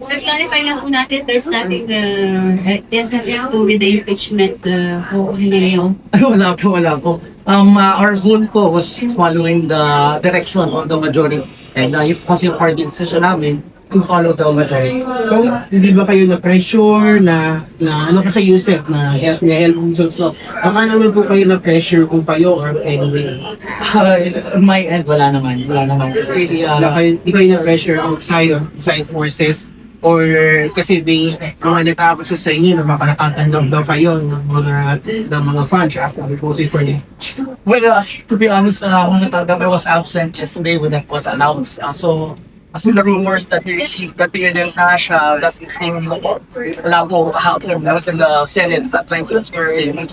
So, clarify lang po natin, there's nothing, there's nothing to do with the impeachment, ngayon. Wala po. Our goal po was following the direction of the majority. And yung kasi yung party decision namin to follow the majority. So, hindi ba kayo na-pressure ano kasi Yusef na help results no? Baka naman po kayo na-pressure kung kayo or anyway. My end, wala naman. It's really, Hindi kayo na-pressure outside forces or kasi mga natakot sa inyo na baka nakatanggap daw kayo ng mga funds after voting for you. well, to be honest, kung natagap I was absent yesterday when that was announced. So the rumors that we received that we didn't cash, that's the thing. Wala po hapon. I was in the Senate at time. Sorry, may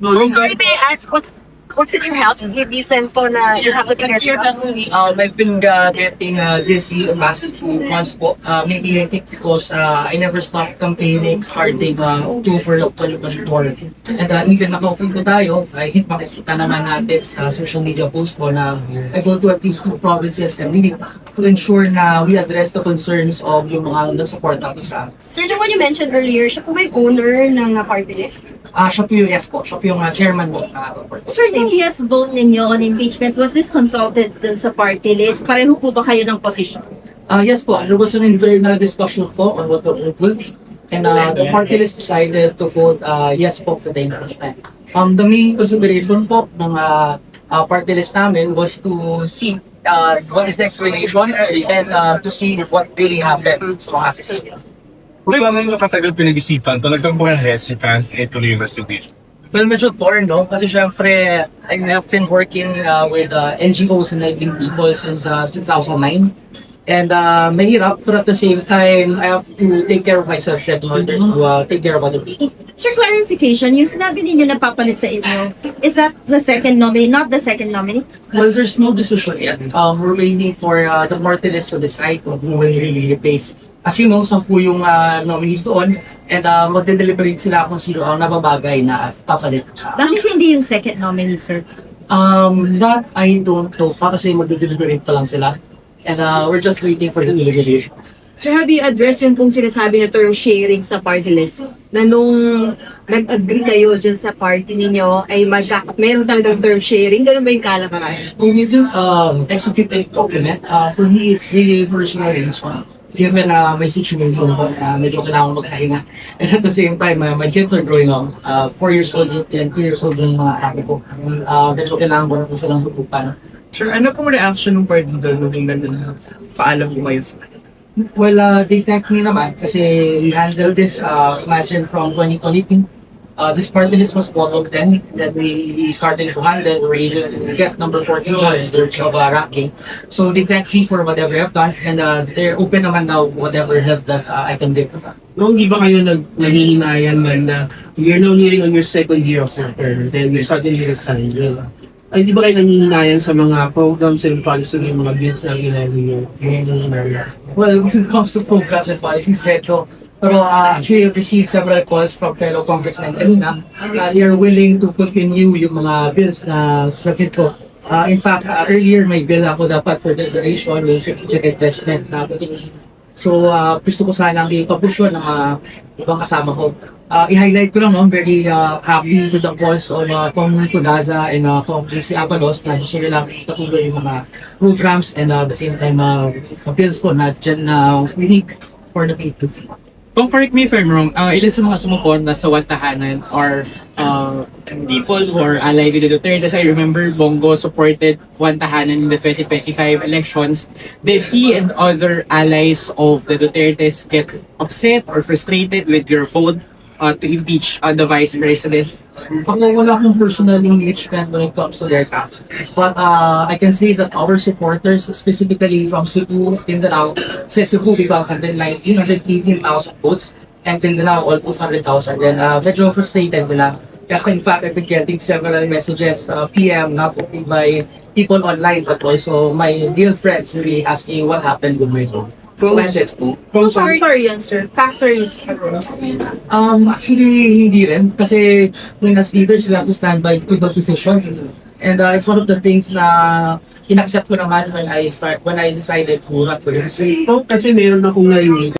I ask, what's in your house? Give you send for na you have to connect your family. I've been getting dizzy massive months po. Maybe I think because I never stopped campaigning starting October of 2024. And even nakaupo ko tayo, I think makikita naman natin sa social media post po na I go to at least 2 provinces and really to ensure na we address the concerns of yung mga nag-support natin sa amin. Sir, the one you mentioned earlier, siya po ba yung owner ng party list? Siya po yung yes po. Siya po yung chairman po. Sir, yung yes vote ninyo on impeachment, was this consulted dun sa party list? Pareho po ba kayo ng position? Yes po, there was an internal discussion po on what the vote will be. And the party list decided to vote yes po for the impeachment. The main consideration po ng party list namin was to see what is the explanation and to see what really happened sa mga assassination. Kung ano yung katagal pinag-isipan, talagang mga hesitant ito yung investigation. Well, medyo torn, no? Kasi syempre, I have been working with NGOs and helping people since 2009. And mahirap, but at the same time, I have to take care of myself in order to take care of other people. Sir, clarification, yung sinabi ninyo na papalit sa inyo, is that the second nominee, not the second nominee? Well, there's no decision yet. We're waiting for the party list to decide who will really replace. As you know, 10 yung nominees doon and magde-deliberate sila kung sino ang nababagay na papalit. Bakit hindi yung second nominee, sir? That I don't know. Kasi magde-deliberate pa lang sila. And we're just waiting for the deliberations. Sir, how do you address yung pong sinasabi na term sharing sa party list? Na nung nag-agree kayo dyan sa party ninyo, ay meron talagang term sharing? Ganun ba yung kalakaran? We need to execute a document. For me, it's really personal reason. Given my situation, medyo kailangan magkahinga. And at the same time, my kids are growing up. 4 years old and 2 years old yung mga anak ko. Medyo kailangan ko na po silang tutupan. Sir, ano pong reaction ng party doon nung paalam mo ngayon sa kanila? Well, they thank me naman kasi we handled this, imagine from 2022. This party list was followed then that we started to handle. We were able to get number 14 in their job ranking. So they thank me for whatever I've done and they're open naman now whatever help that I can give. Noong di ba kayo nangihinayan man na you're now nearing on your second year of term, then you suddenly resign, di ba? Ay, di ba kayo nangihinayan sa mga programs and policies ng mga bills na ginagawa niyo? Well, when it comes to programs and policies, medyo pero actually, I've received several calls from fellow congressmen kanina na they're willing to continue yung mga bills na strategic ko. In fact, earlier may bill ako dapat for deliberation yung strategic investment na so, gusto ko sanang ipapush yun ng ibang kasama ko. I-highlight ko lang, no, I'm very happy with the calls of Kong Fudaza and Kong JC Abalos na gusto nilang ipatuloy yung mga programs and at the same time, bills ko na dyan na unique for the people. Kung correct me if I'm wrong, ilan sa mga sumuporta sa Waltahanan are people who are allied with the Duterte. I remember Bongo supported Waltahanan in the 2025 elections. Did he and other allies of the Dutertes get upset or frustrated with your vote to impeach the Vice President? Wala akong personal engagement when it comes to their task. But I can say that our supporters, specifically from Cebu, Mindanao, sa Cebu, we got 118,000 votes, and Mindanao almost 100,000. And medyo frustrated sila. Kaya in fact, I've been getting several messages, PM, not only by people online, but also my dear friends really asking what happened with my vote. Factor yun, sir. Factor yun. Actually, hindi rin. Kasi when as leaders, you have to stand by to the decisions. And it's one of the things na inaccept ko naman when I decided to run for the Kasi meron akong narinig